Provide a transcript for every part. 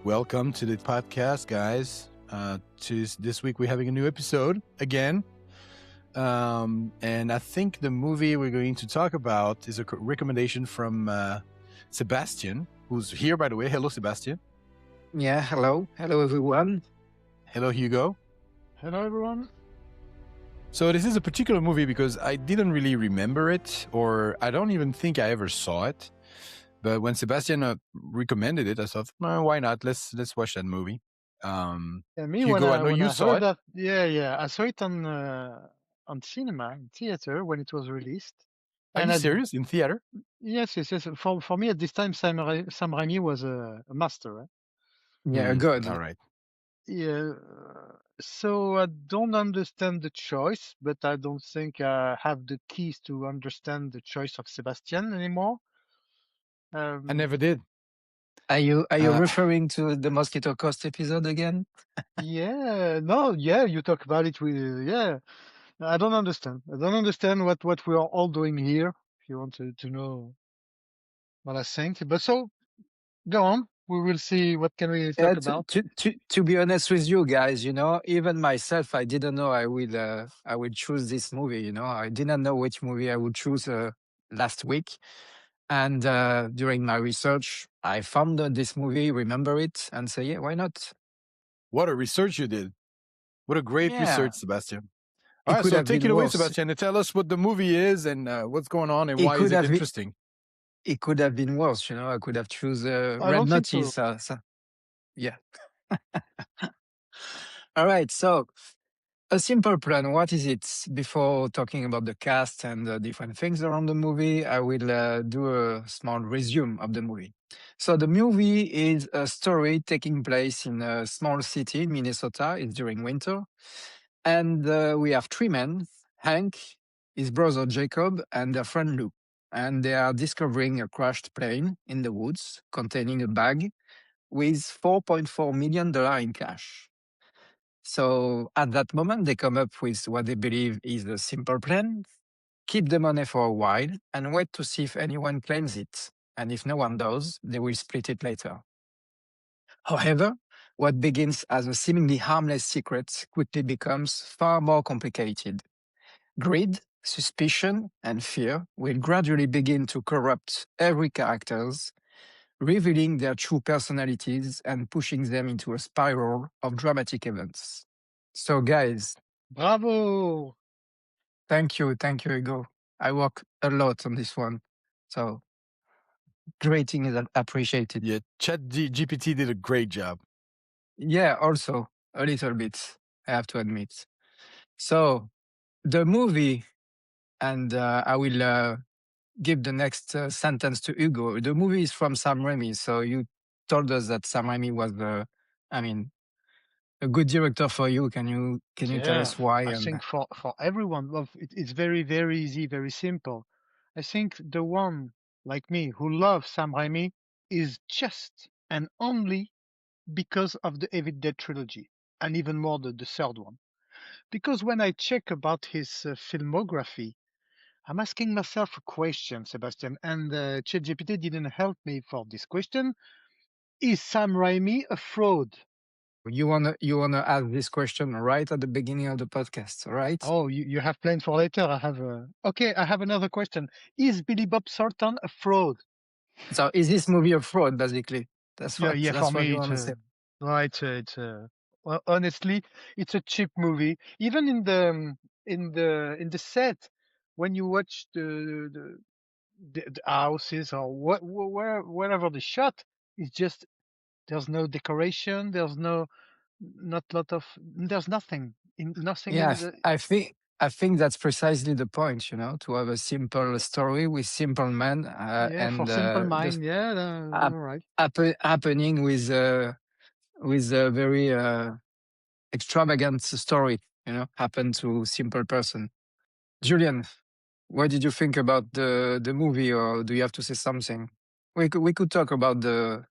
Welcome to the podcast, guys. This week we're having a new episode again. And I think the movie we're going to talk about is a recommendation from Sebastien, who's here, by the way. Hello, Sebastien. Yeah, hello. Hello, everyone. Hello, Hugo. Hello, everyone. So this is a particular movie because I didn't really remember it, or I don't even think I ever saw it. But when Sebastien recommended it, I thought, why not? Let's watch that movie. Yeah, me Hugo, I know when you I saw heard it. that, yeah, I saw it on cinema, in theater when it was released. Are And you at, serious? In theater? yes. For me at this time, Sam Raimi was a master. Right? Yeah, good. All right. Yeah. So I don't understand the choice, but I don't think I have the keys to understand the choice of Sebastien anymore. I never did. Are you Uh, referring to the Mosquito Coast episode again? Yeah, no, yeah, you talk about it with, yeah. I don't understand. I don't understand what we are all doing here. If you want to know what I think, but so go on. We will see what can we talk about. To be honest with you guys, even myself, I didn't know I will choose this movie. I didn't know which movie I would choose last week, and during my research, I found this movie, remember it, and say, yeah, why not? What a research you did. What a great Yeah. research, Sebastien. All It right, could so have take been it away, worse. Sebastian, and tell us what the movie is and what's going on and It why is could it have been- interesting. It could have been worse. I could have choose I Red don't think so. Notice. Yeah. All right. So, a simple plan. What is it? Before talking about the cast and the different things around the movie, I will do a small resume of the movie. So, the movie is a story taking place in a small city in Minnesota. It's during winter. And we have three men, Hank, his brother Jacob, and their friend Lou. And they are discovering a crashed plane in the woods containing a bag with $4.4 million in cash. So at that moment, they come up with what they believe is a simple plan: keep the money for a while and wait to see if anyone claims it. And if no one does, they will split it later. However, what begins as a seemingly harmless secret quickly becomes far more complicated. Greed, suspicion, and fear will gradually begin to corrupt every characters, revealing their true personalities and pushing them into a spiral of dramatic events. So, guys, Bravo. thank you, Hugo. I work a lot on this one, so rating is appreciated. Yeah, GPT did a great job. Yeah, also a little bit, I have to admit. So, the movie, and I will give the next sentence to Hugo. The movie is from Sam Raimi, so you told us that Sam Raimi was a good director for you. Can you tell us why? I think for everyone, it's very, very easy, very simple. I think the one like me who loves Sam Raimi is just and only because of the Evil Dead trilogy, and even more the third one. Because when I check about his filmography, I'm asking myself a question, Sebastian, and ChatGPT didn't help me for this question. Is Sam Raimi a fraud? You wanna ask this question right at the beginning of the podcast, all right? Oh, you have planned for later. I have another question. Is Billy Bob Thornton a fraud? So is this movie a fraud, basically? That's Yeah, what for me you want to say. well, honestly, it's a cheap movie. Even in the set, when you watch the houses or wherever the shot, it's just there's no decoration. There's nothing. Nothing Yeah, in the I think that's precisely the point, to have a simple story with simple men for and simple just mind. Yeah, hap- all right. happening with a very extravagant story, happen to simple person. Julian, what did you think about the movie, or do you have to say something? We could talk about the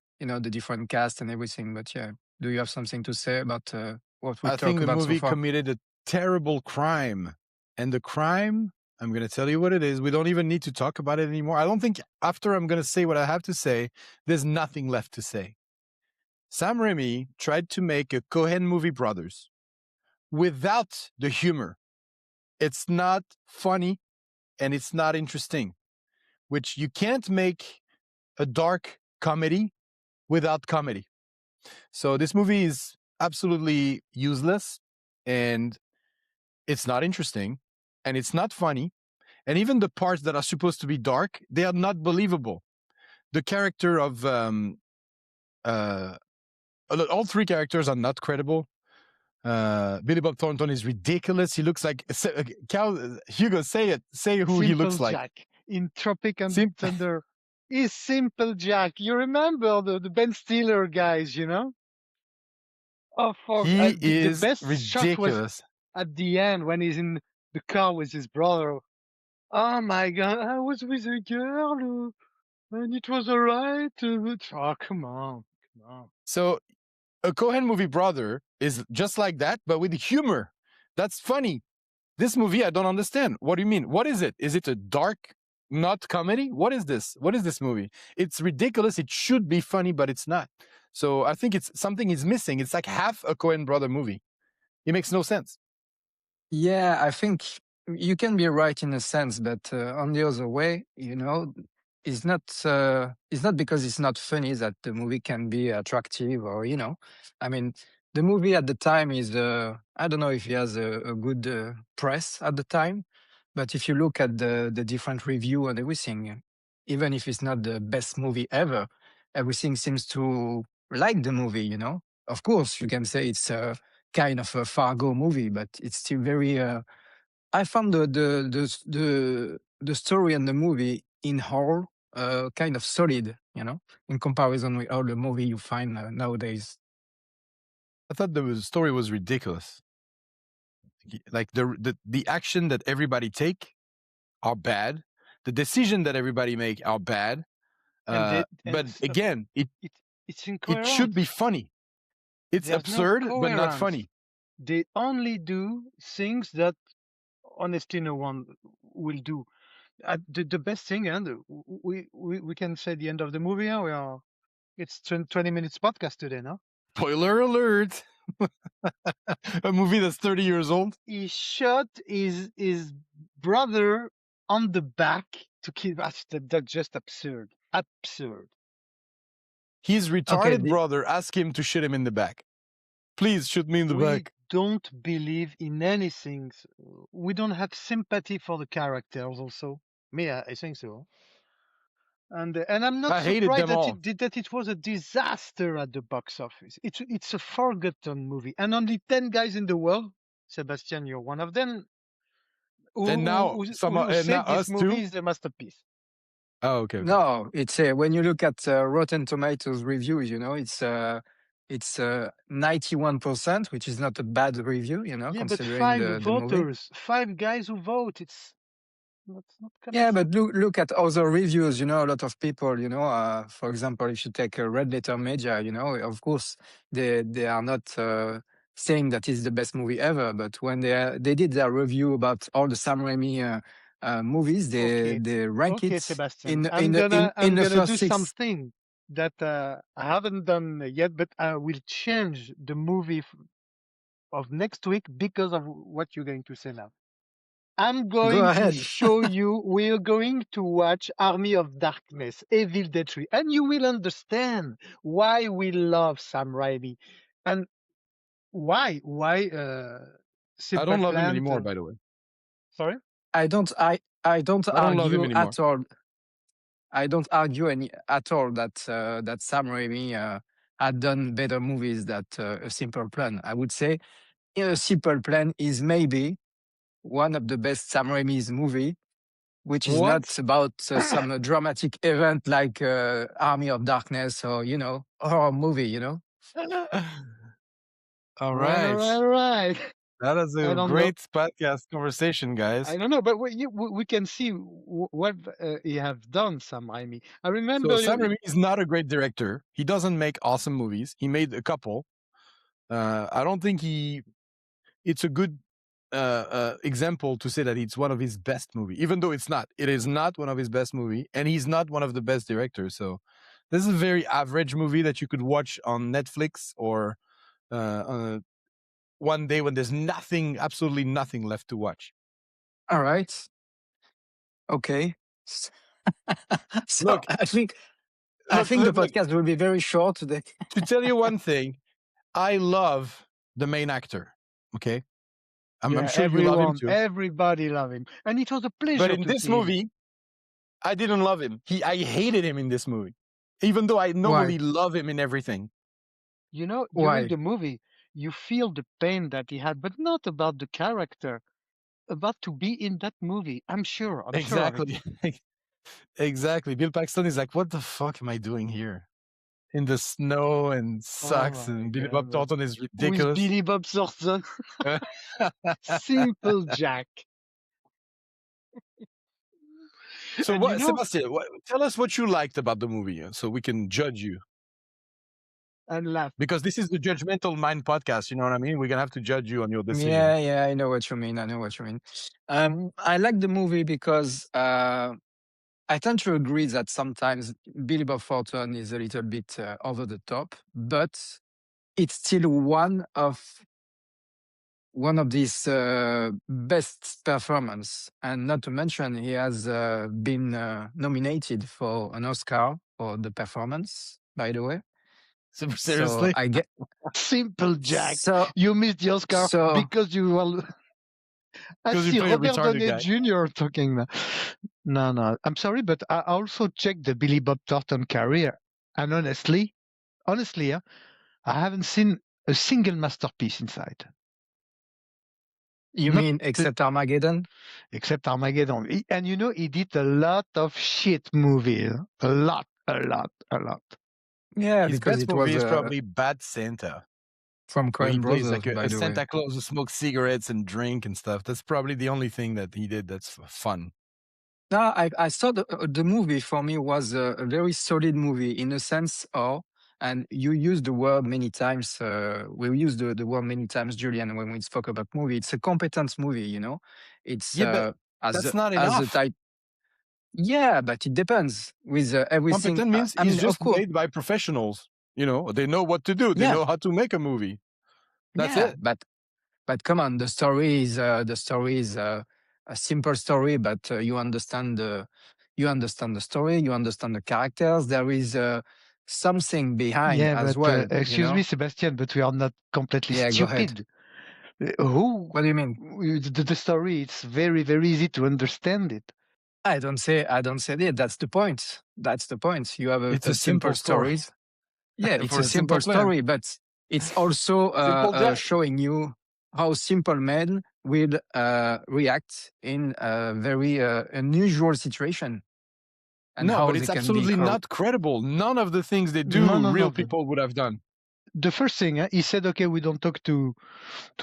different cast and everything, but yeah, do you have something to say about what we I think talked the about so movie far? committed a terrible crime. And the crime, I'm going to tell you what it is. We don't even need to talk about it anymore. I don't think after I'm going to say what I have to say, there's nothing left to say. Sam Raimi tried to make a Coen movie brothers without the humor. It's not funny and it's not interesting, which you can't make a dark comedy without comedy. So this movie is absolutely useless and it's not interesting and it's not funny. And even the parts that are supposed to be dark, they are not believable. The character of all three characters are not credible. Bob Thornton is ridiculous. He looks like Hugo. Say it. Say who he looks like. Jack in Tropic Thunder. He's Simple Jack. You remember the Ben Stiller guys, you know? Oh, fuck. He is the best ridiculous. shot was at the end when he's in the car with his brother. Oh my God, I was with a girl and it was all right. Oh, come on. So a Coen movie brother is just like that, but with humor. That's funny. This movie, I don't understand. What do you mean? What is it? Is it a dark, not comedy? What is this? What is this movie? It's ridiculous. It should be funny, but it's not. So I think it's something is missing. It's like half a Coen brother movie. It makes no sense. Yeah, I think you can be right in a sense, but on the other way, you know, it's not because it's not funny that the movie can be attractive, or you know, I mean, the movie at the time is I don't know if it has a good press at the time, but if you look at the different review and everything, even if it's not the best movie ever, everything seems to like the movie. You know, of course, you can say it's kind of a Fargo movie, but it's still very. I found the story and the movie in whole kind of solid, you know, in comparison with all the movie you find nowadays. I thought the story was ridiculous. Like the action that everybody take are bad. The decision that everybody make are bad. But again, it's incoherent. It should be funny. It's absurd, but not funny. They only do things that honestly no one will do. The best thing, and we can say the end of the movie. It's 20 minutes podcast today, no? Spoiler alert! A movie that's 30 years old. He shot his brother on the back to kill. That's just absurd. Absurd. His retarded brother asked him to shoot him in the back. Please shoot me in the back. We don't believe in anything. We don't have sympathy for the characters. Also, me, I think so. And I'm not surprised that it was a disaster at the box office. It's a forgotten movie, and only 10 guys in the world. Sebastien, you're one of them. Who said this movie is a masterpiece. Oh, okay. No, it's when you look at Rotten Tomatoes reviews, you know, it's 91%, which is not a bad review, you know, considering but 5 the voters, movie. 5 guys who vote. It's not yeah, but look at other reviews. You know, a lot of people. You know, for example, if you take a Red Letter Media, you know, of course they are not saying that it's the best movie ever. But when they did their review about all the Sam Raimi movies, they rank it Sebastien. I'm gonna do something that I haven't done yet, but I will change the movie of next week because of what you're going to say now. I'm going to show you, we're going to watch Army of Darkness, Evil Dead 3, and you will understand why we love Sam Raimi. And why I don't love him anymore, by the way. Sorry? I don't argue at all. I don't argue at all that Sam Raimi had done better movies than A Simple Plan. I would say A Simple Plan is maybe one of the best Sam Raimi's movie, which is not about some dramatic event like Army of Darkness or, you know, horror movie, you know? All right. That is a great podcast conversation, guys. I don't know, but we can see what he have done, Sam Raimi. I remember... So Sam Raimi is not a great director. He doesn't make awesome movies. He made a couple. I don't think it's a good example to say that it's one of his best movies, even though it's not. It is not one of his best movies, and he's not one of the best directors. So This is a very average movie that you could watch on Netflix or one day when there's nothing, absolutely nothing left to watch. All right. Okay. So Look, I think the podcast will be very short today. To tell you one thing, I love the main actor. Okay, I'm sure you love him too. Everybody love him, and it was a pleasure. But in this movie, I didn't love him. I hated him in this movie, even though I normally love him in everything. You know, during the movie, you feel the pain that he had, but not about the character, about to be in that movie. I'm sure. Exactly. Exactly. Bill Paxton is like, what the fuck am I doing here? In the snow and sucks, and Billy Bob Thornton is ridiculous. With Billy Bob Thornton. Simple Jack. So what, Sebastien, tell us what you liked about the movie so we can judge you. And laugh. Because this is the Judgemental Mind podcast, you know what I mean? We're going to have to judge you on your decision. Yeah, I know what you mean. I like the movie because I tend to agree that sometimes Billy Bob Thornton is a little bit over the top, but it's still one of these best performance. And not to mention, he has been nominated for an Oscar for the performance, by the way. Seriously? So I get Simple Jack. So, you missed the Oscar because you were. I see Robert Downey Jr. talking now. No. I'm sorry, but I also checked the Billy Bob Thornton career. And honestly, I haven't seen a single masterpiece inside. You mean except Armageddon? Except Armageddon. And you know, he did a lot of shit movies. A lot. Yeah, his because best movie is probably Bad Santa. From Coen Brothers, like a Santa Claus who smokes cigarettes and drink and stuff. That's probably the only thing that he did that's fun. No, I saw the movie. For me, was a very solid movie in a sense of, and you used the word many times. We used the word many times, Julian, when we spoke about movie. It's a competent movie, you know. It's but that's not enough. Yeah, but it depends with everything. Competent means it's just made by professionals. You know, they know what to do. They know how to make a movie. That's it. But come on, the story is a simple story, but you understand the story, you understand the characters. There is something behind as well. Excuse me, Sebastien, but we are not completely stupid. What do you mean? The story, it's very, very easy to understand it. I don't say that. That's the point. You have a simple story. Yeah, it's a simple story, but it's also showing you how simple men will react in a very unusual situation. And but it's absolutely not credible. None of the things they do, real people would have done. The first thing, he said, okay, we don't talk to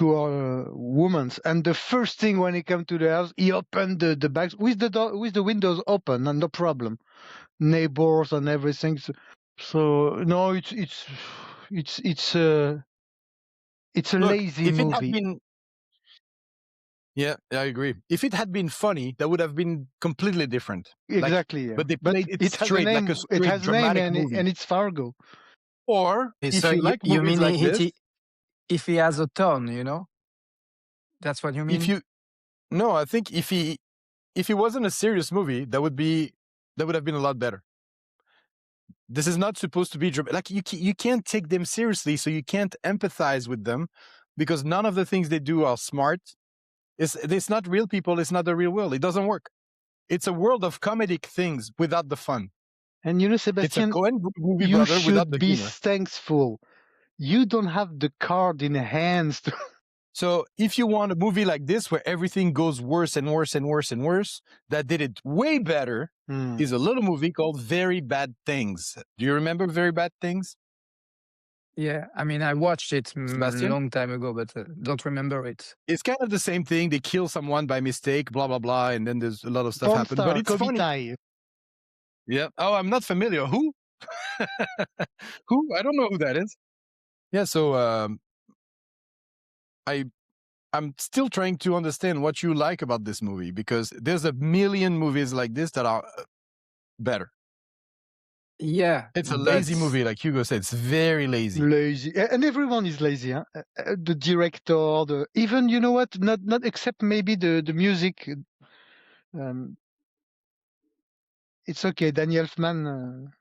our women. And the first thing when he came to the house, he opened the bags with the windows open and no problem. Neighbors and everything. So no, it's a lazy movie. Yeah, I agree. If it had been funny, that would have been completely different. Exactly. But they played it straight, like a straight dramatic movie. And it's Fargo. Or if you like movies like this, if he has a tone, you know, that's what you mean. No, I think if he wasn't a serious movie, that would have been a lot better. This is not supposed to be like you can't take them seriously, so you can't empathize with them because none of the things they do are smart. It's not real people. It's not the real world. It doesn't work. It's a world of comedic things without the fun. And you know, Sebastien, it's a Coen movie you brother should without the be humor. thankful. You don't have the card in the hands. So if you want a movie like this where everything goes worse and worse and worse and worse, that did it way better is a little movie called Very Bad Things. Do you remember Very Bad Things? Yeah, I mean, I watched it a long time ago, but don't remember it. It's kind of the same thing. They kill someone by mistake, blah, blah, blah, and then there's a lot of stuff happen. But it's funny. Yeah. Oh, I'm not familiar. Who? Who? I don't know who that is. Yeah, so I'm still trying to understand what you like about this movie because there's a million movies like this that are better. Yeah, It's a lazy but movie, like Hugo said. It's very lazy. Lazy, and everyone is lazy. Huh? The director, even you know what? Not except maybe the music. It's okay. Daniel Elfman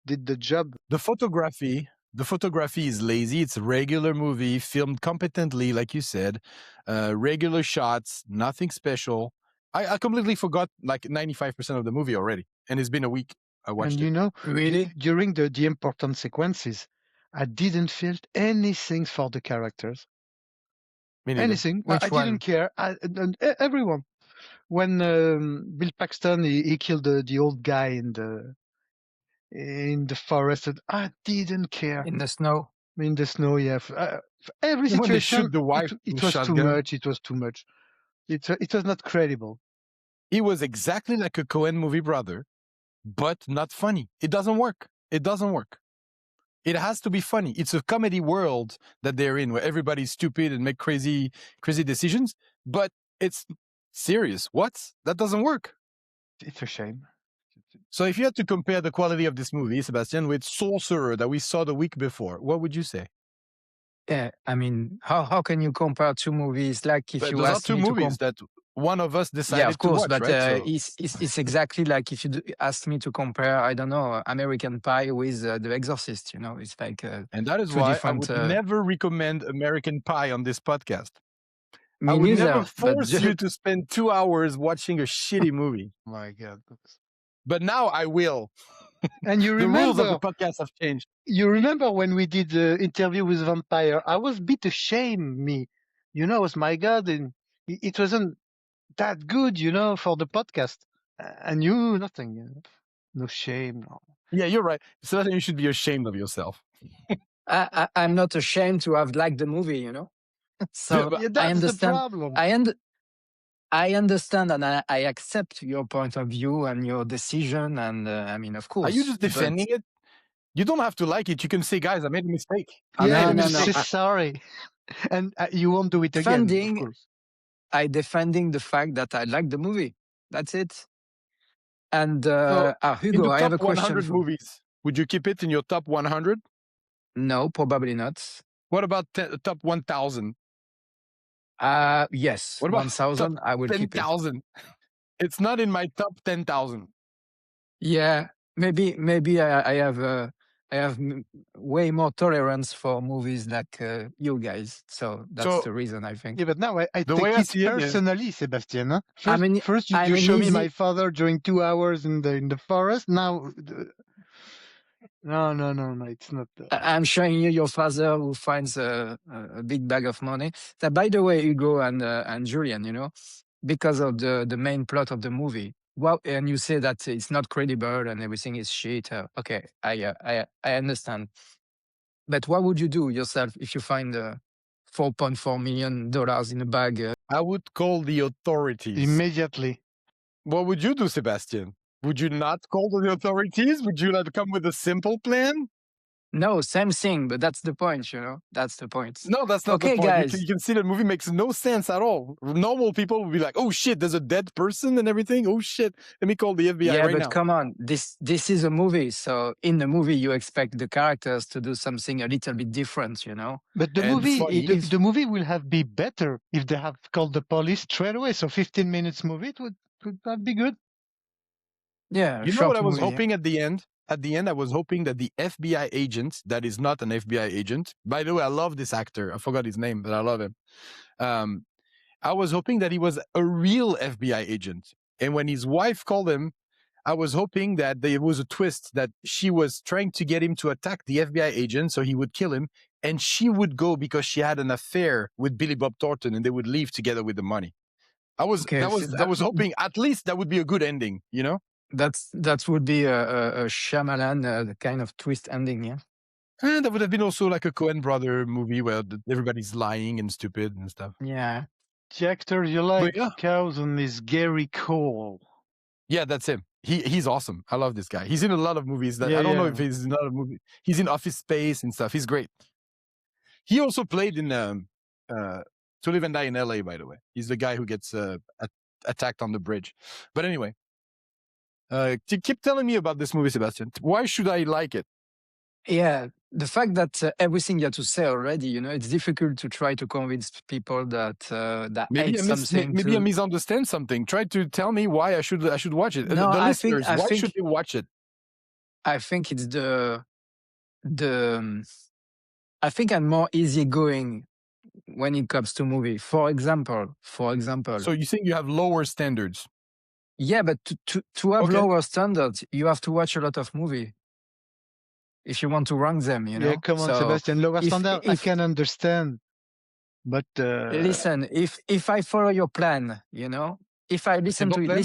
did the job. The photography is lazy. It's a regular movie filmed competently, like you said, regular shots, nothing special. I completely forgot like 95% of the movie already, and it's been a week. I watched And it. you know, really, during the important sequences, I didn't feel anything for the characters. Me neither. Anything. I which one? didn't care. Everyone. When Bill Paxton he killed the old guy in the forest, I didn't care. In the snow. In the snow, yeah. Every When they situation, shoot the wife it with was too shotgun. much. It was too much. It was not credible. It was exactly like a Coen movie brother, but not funny. It doesn't work. It doesn't work. It has to be funny. It's a comedy world that they're in where everybody's stupid and make crazy decisions, but it's serious. What? That doesn't work. It's a shame. So if you had to compare the quality of this movie, Sebastien, with Sorcerer that we saw the week before, what would you say? Yeah, I mean, how can you compare two movies? Like if But you those are asked two me to movies that one of us decided yeah, of course, to watch, but right? So, it's exactly like if you asked me to compare, I don't know, American Pie with The Exorcist. You know, it's like and that is two why I different. would never recommend American Pie on this podcast. Me I would neither, never but force you to spend 2 hours watching a shitty movie. My God. But now I will. And you The rules of remember, the podcast have changed. you remember when we did the interview with Vampire? I was a bit ashamed, me. You know, it was my God, and it wasn't that good, you know, for the podcast. And you, nothing. No shame. No. Yeah, you're right. So you should be ashamed of yourself. I'm not ashamed to have liked the movie. You know, so But Yeah, I that's the understand. problem. I understand and I accept your point of view and your decision. And I mean, of course. are you just defending it? You don't have to like it. You can say, guys, I made a mistake. I Yeah, made a no, mistake. say sorry. And you won't do it again, of Defending, course. I defending the fact that I like the movie. That's it. And So, in Hugo, the I have top a question 100 for movies, would you keep it in your top 100? No, probably not. What about top 1,000? Yes, What about 1,000. I will keep it. 10,000? It's not in my top 10,000. Yeah, maybe I have way more tolerance for movies like you guys. So that's the reason I think. Yeah, but now I The take way I it see it, personally, Sebastien. Huh? I'm First, you an show me easy- my father during 2 hours in the forest. Now, no, it's not. I'm showing you your father who finds a big bag of money. That, by the way, Hugo and Julian, you know, because of the main plot of the movie. Well, and you say that it's not credible and everything is shit. Okay, I understand. But what would you do yourself if you find $4.4 million in a bag? I would call the authorities. Immediately. What would you do, Sebastien? Would you not call the authorities? Would you not come with a simple plan? No, same thing, but that's the point, you know? That's the point. No, that's not Okay, the point. guys. You can see the movie makes no sense at all. Normal people would be like, oh shit, there's a dead person and everything. Oh shit, let me call the FBI right now. Come on, this is a movie. So in the movie, you expect the characters to do something a little bit different, you know? But the movie will have be better if they have called the police straight away. So 15 minutes movie, it would that be good? Yeah, you know what I was movie, hoping at the end? At the end, I was hoping that the FBI agent, that is not an FBI agent. By the way, I love this actor. I forgot his name, but I love him. I was hoping that he was a real FBI agent. And when his wife called him, I was hoping that there was a twist that she was trying to get him to attack the FBI agent so he would kill him. And she would go because she had an affair with Billy Bob Thornton and they would leave together with the money. I was hoping at least that would be a good ending, you know? That would be a Shyamalan kind of twist ending, yeah? And that would have been also like a Coen brother movie where everybody's lying and stupid and stuff. Yeah. The actor you like, Coen, is Gary Cole. Yeah, that's him. He's awesome. I love this guy. He's in a lot of movies. That I don't know if he's in another movie. He's in Office Space and stuff. He's great. He also played in To Live and Die in LA, by the way. He's the guy who gets attacked on the bridge. But anyway, Keep telling me about this movie, Sebastien. Why should I like it? Yeah, the fact that everything you have to say already, it's difficult to try to convince people that that Maybe hate something. maybe I misunderstand something. Try to tell me why I should watch it. No, The I listeners, why should they watch it? I think it's the I think I'm more easygoing when it comes to movie. For example. So you think you have lower standards? Yeah, but to have Okay. lower standards, you have to watch a lot of movie if you want to rank them. Yeah, come on, So Sebastien. Lower standard, I if can understand. But listen, if I follow your plan, if I listen Simple to it, Plan?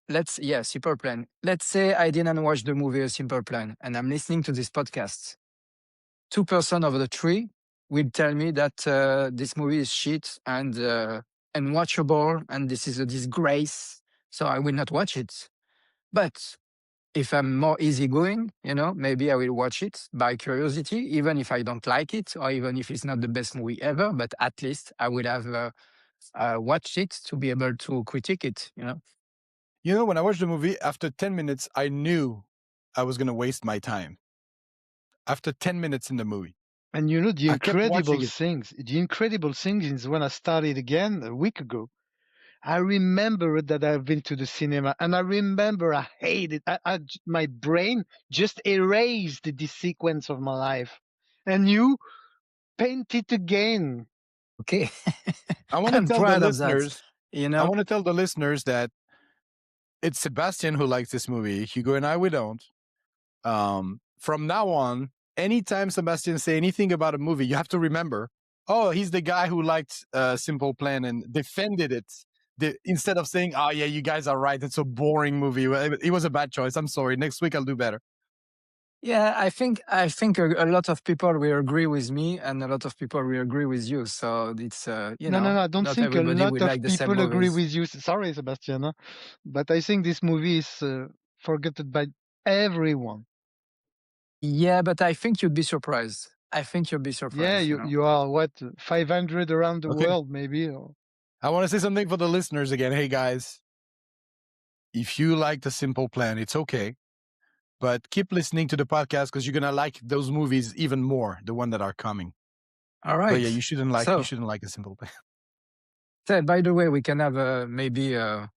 listen. Simple Plan. Let's say I didn't watch the movie A Simple Plan, and I'm listening to this podcast. 2% of the 3 will tell me that this movie is shit and unwatchable, and this is a disgrace. So I will not watch it. But if I'm more easygoing, maybe I will watch it by curiosity, even if I don't like it, or even if it's not the best movie ever. But at least I would have watched it to be able to critique it. When I watched the movie, after 10 minutes, I knew I was going to waste my time. After 10 minutes in the movie. And the incredible things is when I started again a week ago. I remember that I've been to the cinema, and I remember I hated my brain just erased this sequence of my life. And you paint it again. Okay. I want to tell the listeners, I want to tell the listeners that it's Sebastien who likes this movie. Hugo and I, we don't. From now on, anytime Sebastien say anything about a movie, you have to remember, he's the guy who liked Simple Plan and defended it. Instead of saying, oh yeah, you guys are right, it's a boring movie. It was a bad choice. I'm sorry. Next week I'll do better. Yeah, I think a lot of people will agree with me, and a lot of people will agree with you. So it's No, I don't not think a everybody lot will of like the same people agree movies. with you. Sorry, Sebastien, but I think this movie is forgotten by everyone. Yeah, but I think you'd be surprised. Yeah, you are what 500 around the world, maybe. I want to say something for the listeners again. Hey guys, if you like The Simple Plan, it's okay. But keep listening to the podcast because you're gonna like those movies even more, the one that are coming. All right. But yeah, you shouldn't like A Simple Plan. So, by the way, we can have maybe a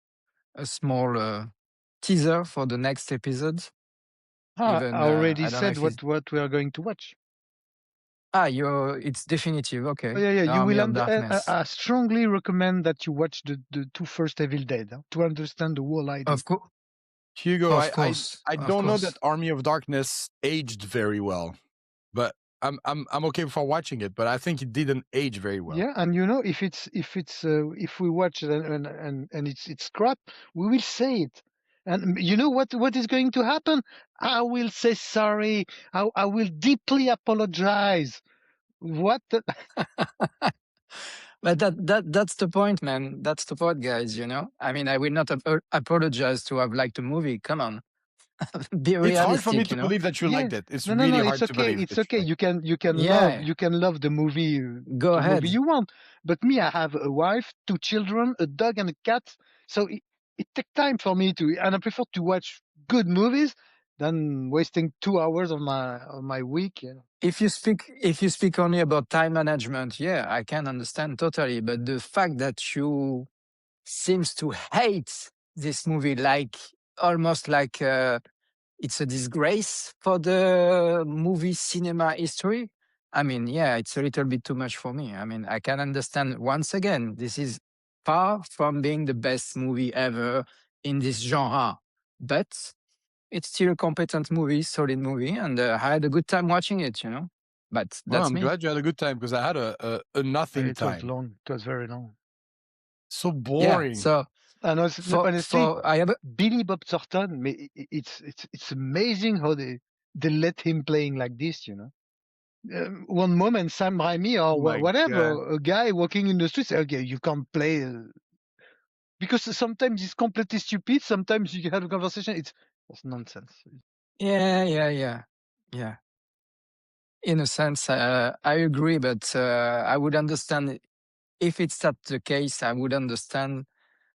small teaser for the next episode. I already said what we are going to watch. It's definitive. Okay. Oh, yeah. You will. I strongly recommend that you watch the 2 first Evil Dead to understand the whole idea. Of course. Hugo, I don't know that Army of Darkness aged very well, but I'm okay for watching it. But I think it didn't age very well. Yeah, and if we watch it and it's crap, we will say it. And you know what is going to happen? I will say sorry. I will deeply apologize. What? But that's the point, man. That's the point, guys. I mean, I will not apologize to have liked the movie. Come on. Be realistic. It's hard for me to believe that you liked it. It's really hard to believe. It's okay. You can love the movie. Go ahead. Movie you want. But me, I have a wife, 2 children, a dog, and a cat. So it takes time for me and I prefer to watch good movies than wasting 2 hours of my week. If you speak only about time management, yeah, I can understand totally. But the fact that you seems to hate this movie, almost like it's a disgrace for the movie cinema history. I mean, yeah, it's a little bit too much for me. I mean, I can understand once again, this is far from being the best movie ever in this genre, but it's still a competent movie, solid movie, and I had a good time watching it, But that's me. I'm glad you had a good time because I had a nothing time. It was long. It was very long. So boring. Yeah, so honestly, I have Billy Bob Thornton. It's amazing how they let him playing like this. One moment Sam Raimi or whatever, a guy walking in the streets. Okay, you can't play because sometimes it's completely stupid. Sometimes you have a conversation. It's nonsense. Yeah. In a sense, I agree, but I would understand if it's not the case. I would understand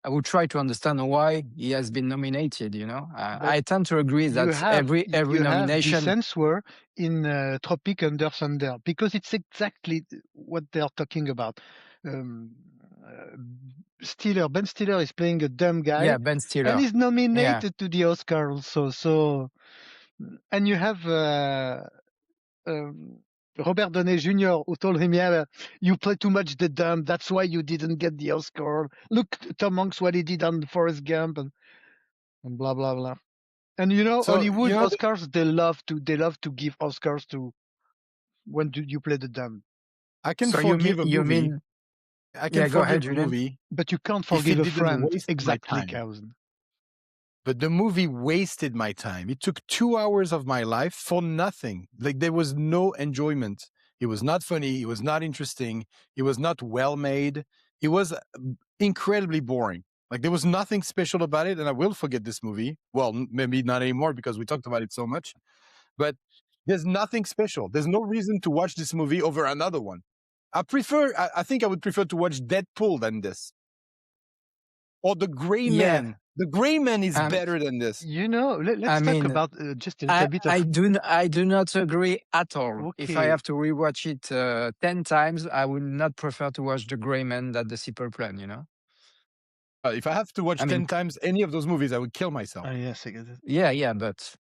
I would try to understand why he has been nominated. I tend to agree you that have every you have nomination. this answer in Tropic Under Thunder because it's exactly what they are talking about. Ben Stiller is playing a dumb guy, Yeah, Ben Stiller, and he's nominated to the Oscar also. So, and you have Robert Downey Jr. who told him, "Yeah, you play too much the dumb. That's why you didn't get the Oscar. Look, Tom Hanks, what he did on Forrest Gump, and blah blah blah." And So, Hollywood Oscars, they love to give Oscars to when you play the dumb. I can So forgive a movie. you mean? I can Go ahead, forgive a Julian. movie, But you can't if it forgive a didn't friend. waste my Exactly, time. Coen. But the movie wasted my time. It took 2 hours of my life for nothing. Like, there was no enjoyment. It was not funny. It was not interesting. It was not well made. It was incredibly boring. Like, there was nothing special about it. And I will forget this movie. Well, maybe not anymore because we talked about it so much. But there's nothing special. There's no reason to watch this movie over another one. I think I would prefer to watch Deadpool than this. Or The Gray Man. The Gray Man is better than this. Let's talk about just a little bit of... I do not agree at all. Okay. If I have to rewatch it 10 times, I would not prefer to watch The Gray Man than The Simple Plan, If I have to watch 10 times any of those movies, I would kill myself. Yes, I get it. Yeah, but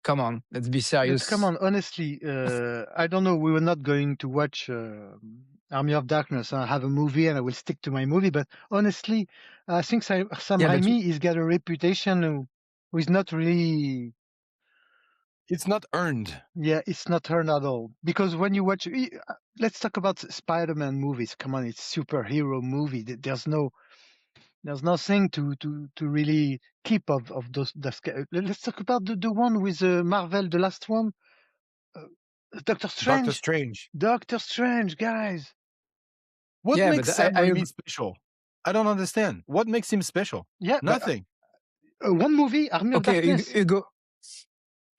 come on, let's be serious. But come on, honestly, I don't know. We were not going to watch Army of Darkness. I have a movie and I will stick to my movie. But honestly, I think Sam Raimi has got a reputation who is not really... It's not earned. Yeah, it's not earned at all. Because when you watch... Let's talk about Spider-Man movies. Come on, it's superhero movie. There's nothing to really keep of those. Let's talk about the one with Marvel, the last one. Doctor Strange. Doctor Strange, guys. What makes Sam Raimi special? I don't understand. What makes him special? Yeah, nothing. One movie, Army of Darkness.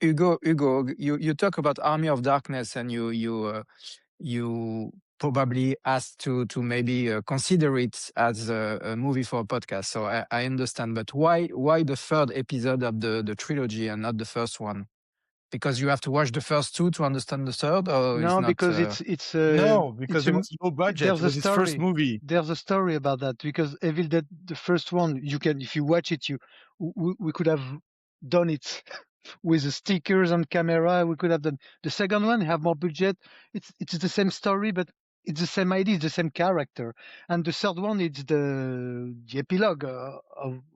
Hugo, you talk about Army of Darkness, and you probably asked to maybe consider it as a movie for a podcast. So I understand, but why the third episode of the trilogy and not the first one? Because you have to watch the first two to understand the third, or no? Because it's no, because it was low budget. It was his first movie. There's a story about that because Evil Dead, the first one, you can, if you watch it, we could have done it with the stickers and camera. We could have done the second one, have more budget. It's the same story, but it's the same idea, it's the same character. And the third one, it's the epilogue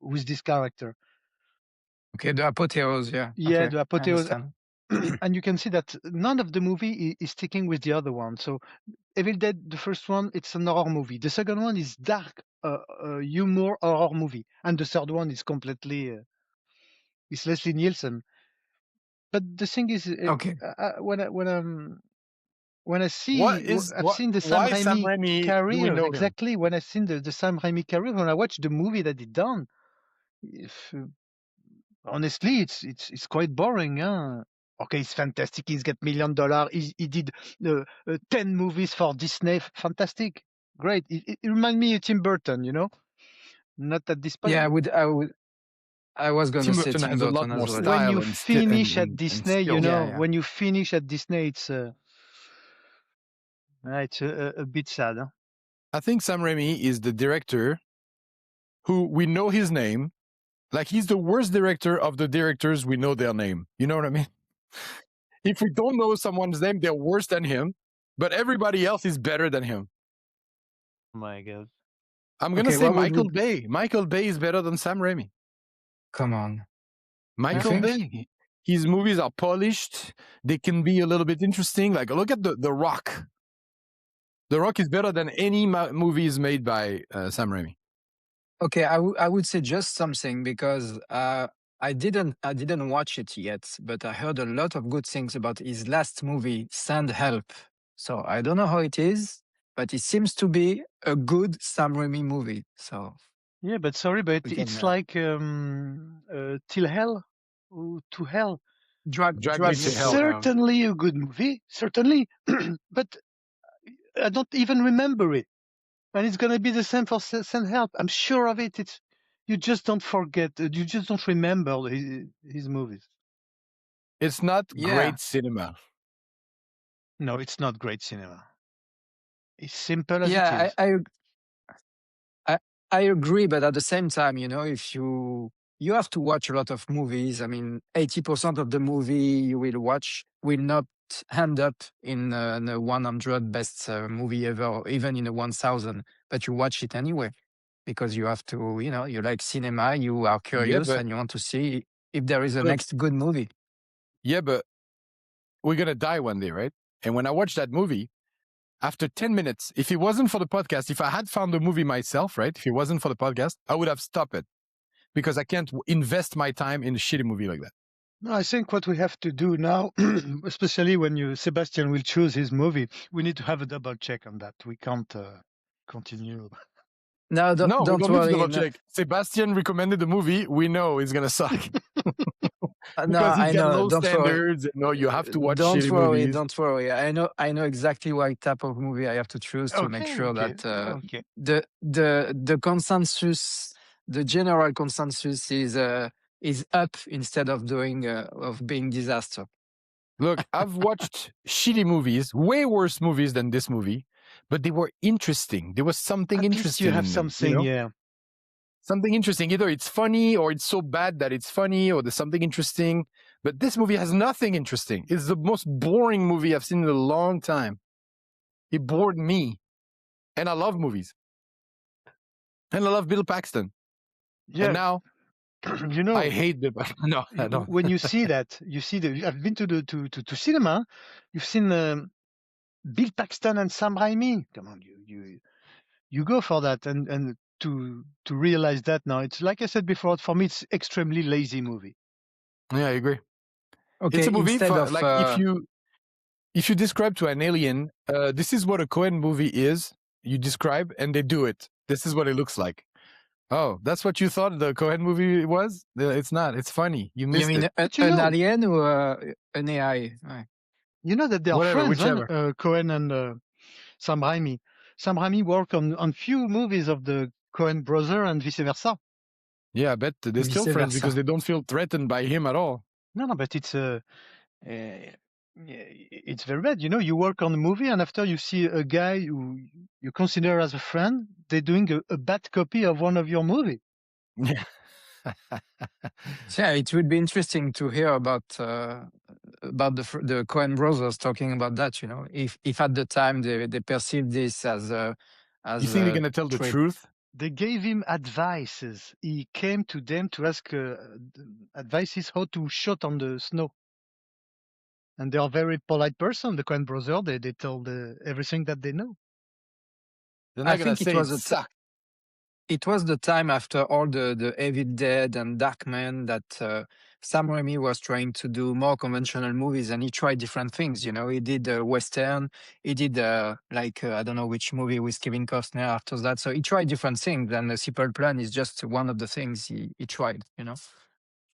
with this character. Okay, the apotheose, yeah. Yeah, the apotheose. And you can see that none of the movie is sticking with the other one. So Evil Dead, the first one, it's an horror movie. The second one is dark humor horror movie. And the third one is completely... it's Leslie Nielsen. But the thing is, when I see, I've seen the Sam Raimi career, exactly. When I've seen the Sam Raimi career, when I watch the movie that he done, honestly, it's quite boring. Huh? Okay, it's fantastic. He's got $1 million. He did 10 movies for Disney. Fantastic, great. It reminds me of Tim Burton, Not at this point. Yeah, I was going to say Tim Burton has a lot more as well. style. When you finish at Disney, when you finish at Disney, it's a bit sad. Huh? I think Sam Raimi is the director who we know his name. Like, he's the worst director of the directors we know their name. You know what I mean? If we don't know someone's name, they're worse than him. But everybody else is better than him. Oh my God. I'm going to say Michael Bay. Michael Bay is better than Sam Raimi. Come on. Michael Bay. His movies are polished. They can be a little bit interesting. Like, look at The Rock. The Rock is better than any movies made by Sam Raimi. Okay, I would say just something because I didn't watch it yet, but I heard a lot of good things about his last movie, Send Help. So I don't know how it is, but it seems to be a good Sam Raimi movie. So yeah, but sorry, but it's like Till Hell, to Hell. Drag Me to Hell. Certainly a good movie, certainly, but I don't even remember it. And it's going to be the same for Send Help. I'm sure of it. you just don't forget. You just don't remember his movies. It's not Yeah. great cinema. No, it's not great cinema. It's simple as it Yeah, is. I agree, but at the same time, if you have to watch a lot of movies. I mean, 80% of the movie you will watch will not end up in a 100 best movie ever, or even in a 1000, but you watch it anyway because you have to. You like cinema, you are curious, but and you want to see if there is a look, next good movie. yeah, but we're gonna die one day, right? And when I watched that movie, after 10 minutes, if it wasn't for the podcast, if I had found the movie myself, right? If it wasn't for the podcast, I would have stopped it because I can't invest my time in a shitty movie like that. No, I think what we have to do now, especially when Sebastien will choose his movie, we need to have a double check on that. We can't continue. No, don't we don't need to worry. double check. Sebastien recommended the movie. We know it's gonna suck. Because he's I got know. low Don't standards. You have to watch Don't shitty worry. movies. Don't worry. I know exactly what type of movie I have to choose to make sure that the consensus, the general consensus, is up instead of being disaster. Look, I've watched shitty movies, way worse movies than this movie, but they were interesting. There was something At interesting. least you have in something, them, yeah. Something interesting. Either it's funny or it's so bad that it's funny, or there's something interesting. But this movie has nothing interesting. It's the most boring movie I've seen in a long time. It bored me. And I love movies. And I love Bill Paxton. Yeah. And now, I hate Bill Paxton. No, I don't. When you see that, I've been to cinema. You've seen Bill Paxton and Sam Raimi. Come on, you go for that, and to realize that now, it's like I said before. For me, it's extremely lazy movie. Yeah, I agree. Okay, it's a movie instead of if you describe to an alien, this is what a Coen movie is. You describe, and they do it. This is what it looks like. Oh, that's what you thought the Coen movie was? It's not. It's funny. You missed mean it. an alien or an AI? You know that they are friends, whichever. Coen and Sam Raimi. Sam Raimi worked on few movies of the Coen brother and vice versa. Yeah, I bet they're still friends because they don't feel threatened by him at all. No, but it's very bad. You work on a movie and after you see a guy who you consider as a friend, they're doing a bad copy of one of your movie. Yeah. Yeah, it would be interesting to hear about the Coen brothers talking about that. If at the time they perceived this as you think they're gonna tell the truth? They gave him advices. He came to them to ask advices how to shoot on the snow. And they are very polite person, the Coen brothers. They told everything that they know. They're not gonna say it was the time after all the Evil Dead and Darkman that Sam Raimi was trying to do more conventional movies, and he tried different things. He did Western, he did I don't know which movie with Kevin Costner after that. So he tried different things, and the Simple Plan is just one of the things he tried.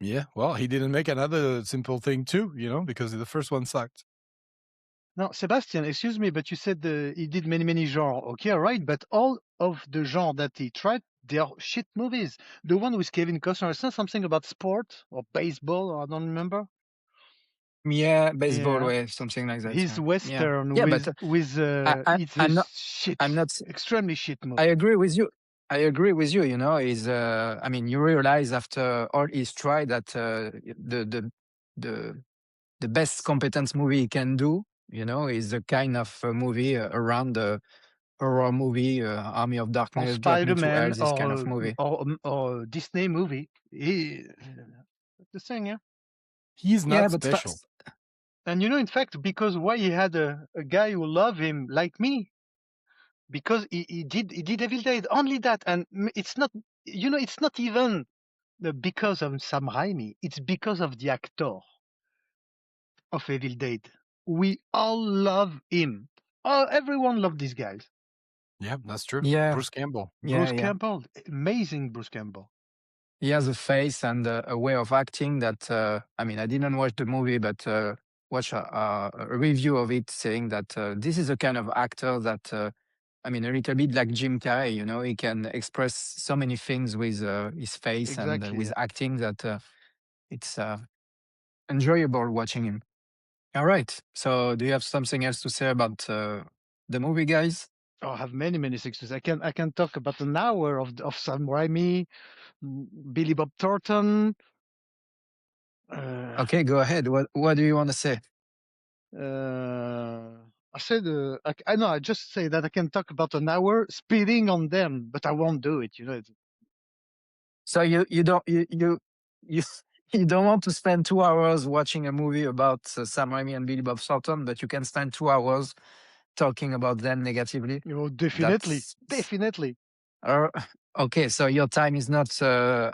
Yeah, well, he didn't make another simple thing too, because the first one sucked. Now, Sebastien, excuse me, but you said he did many genres. Okay, right, but all of the genre that he tried, they are shit movies. The one with Kevin Costner, is not something about sport or baseball, or I don't remember. Yeah, baseball, or something like that. His Western shit. I'm not extremely shit movie. I agree with you. Is you realize after all he's tried that the best competence movie he can do, is a kind of movie around the horror movie, Army of Darkness, or Spider-Man, this kind of movie, or Disney movie. The thing, yeah. He's not special. And in fact, because why he had a guy who loved him like me, because he did Evil Dead, only that, and it's not it's not even because of Sam Raimi, it's because of the actor of Evil Dead. We all love him. Everyone loved these guys. Yeah, that's true. Yeah, Bruce Campbell. Campbell, amazing Bruce Campbell. He has a face and a way of acting that I didn't watch the movie, but watch a review of it saying that this is a kind of actor that I mean, a little bit like Jim Carrey, you know, he can express so many things with his face and Exactly. with Yeah. acting that it's enjoyable watching him. All right. So, do you have something else to say about the movie, guys? Oh, I have many things to say. I can talk about an hour of Sam Raimi, Billy Bob Thornton. Okay, go ahead. What do you want to say? I said I know. I just say that I can talk about an hour speeding on them, but I won't do it. You know. So you don't you you don't want to spend 2 hours watching a movie about Sam Raimi and Billy Bob Thornton, but you can spend 2 hours talking about them negatively. You know, definitely. Or okay, so your time is not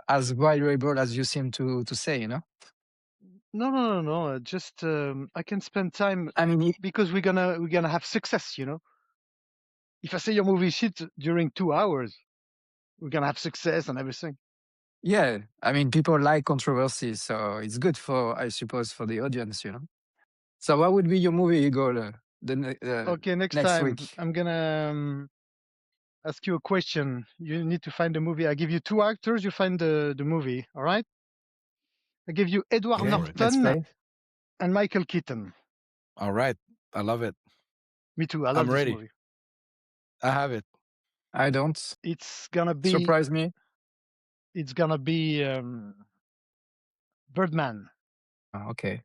as valuable as you seem to say, you know? No. Just I can spend time. I mean, because we're gonna have success. You know. If I say your movie shit during 2 hours, we're gonna have success and everything. yeah, I mean, people like controversy, so it's good for, I suppose, for the audience, you know. So, what would be your movie goal Okay, next time week? I'm gonna ask you a question. You need to find the movie. I give you 2 actors. You find the movie. All right. I give you Edward Okay, let's Norton play. and Michael Keaton. All right. I love it. Me too. I love I'm this ready. movie. I have it. I don't. It's gonna be Surprise me. It's gonna be Birdman. Okay.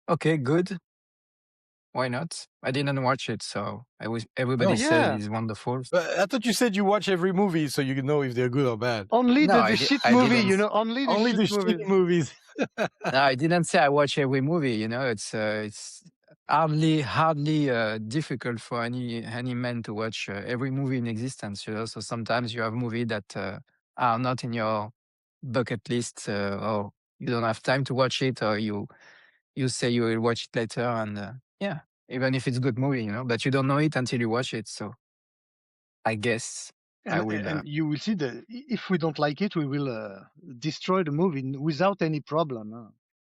Okay, good. Why not? I didn't watch it, so everybody Oh. says Yeah. it's wonderful. I thought you said you watch every movie so you can know if they're good or bad. Only No, the shit I movie, didn't. you know. Only the Only shit the movies. shitty movies. No, I didn't say I watch every movie. You know, it's hardly difficult for any man to watch every movie in existence. You know, so sometimes you have movies that are not in your bucket list, or you don't have time to watch it, or you say you will watch it later, and yeah, even if it's a good movie, you know, but you don't know it until you watch it. So I guess I will. And you will see that if we don't like it, we will destroy the movie without any problem. Huh?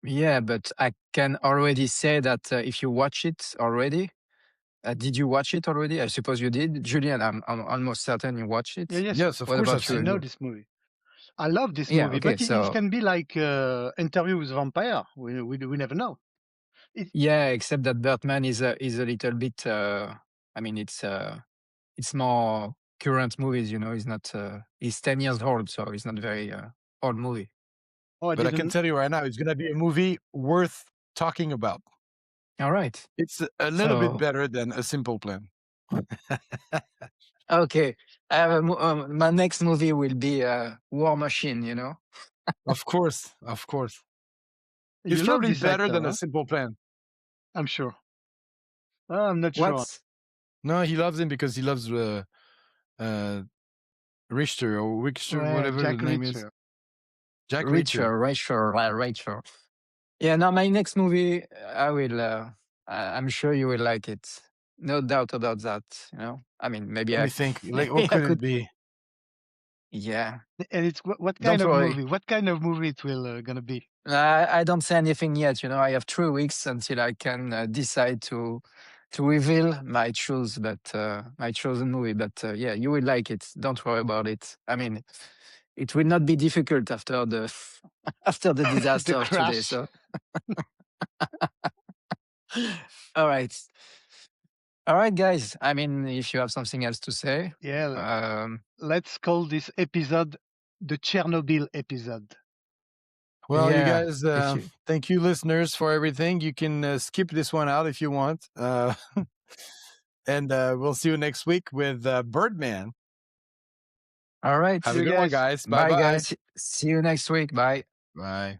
Yeah, but I can already say that if you watch it already, did you watch it already? I suppose you did, Julian. I'm almost certain you watched it. Yes. Yes, of What course about I've you? I seen know it. this movie. I love this Yeah, movie, okay, but it so can be like Interview with Vampire. We never know. yeah, except that Birdman is a little bit. I mean, it's more current movies. You know, it's not. It's 10 years old, so it's not very old movie. Oh, But I can tell you right now, it's going to be a movie worth talking about. All right. It's a little bit better than A Simple Plan. Okay. I have my next movie will be War Machine, you know? Of course. It's You love probably this better actor, than huh? A Simple Plan. I'm sure. I'm not sure. What? No, he loves him because he loves Richter or Richter, whatever Jack the name Reacher. is. Jack Reacher. Rachel. Yeah, now my next movie, I will. I'm sure you will like it. No doubt about that. You know, I mean, maybe Let I me think. Like, maybe what I could it could. be? Yeah, And it's what don't kind of worry. movie? What kind of movie it will gonna be? I don't say anything yet. You know, I have 3 weeks until I can decide to reveal my my chosen movie. But yeah, you will like it. Don't worry about it. I mean, it will not be difficult after the after the disaster The of today. crash. So, all right. All right, guys. I mean, if you have something else to say, Yeah. Let's call this episode the Chernobyl episode. Well, you yeah, guys, if you, thank you, listeners, for everything. You can skip this one out if you want. And we'll see you next week with Birdman. all right. Have See a you good one, guys. guys. Bye, Bye-bye. guys. See you next week. Bye. Bye.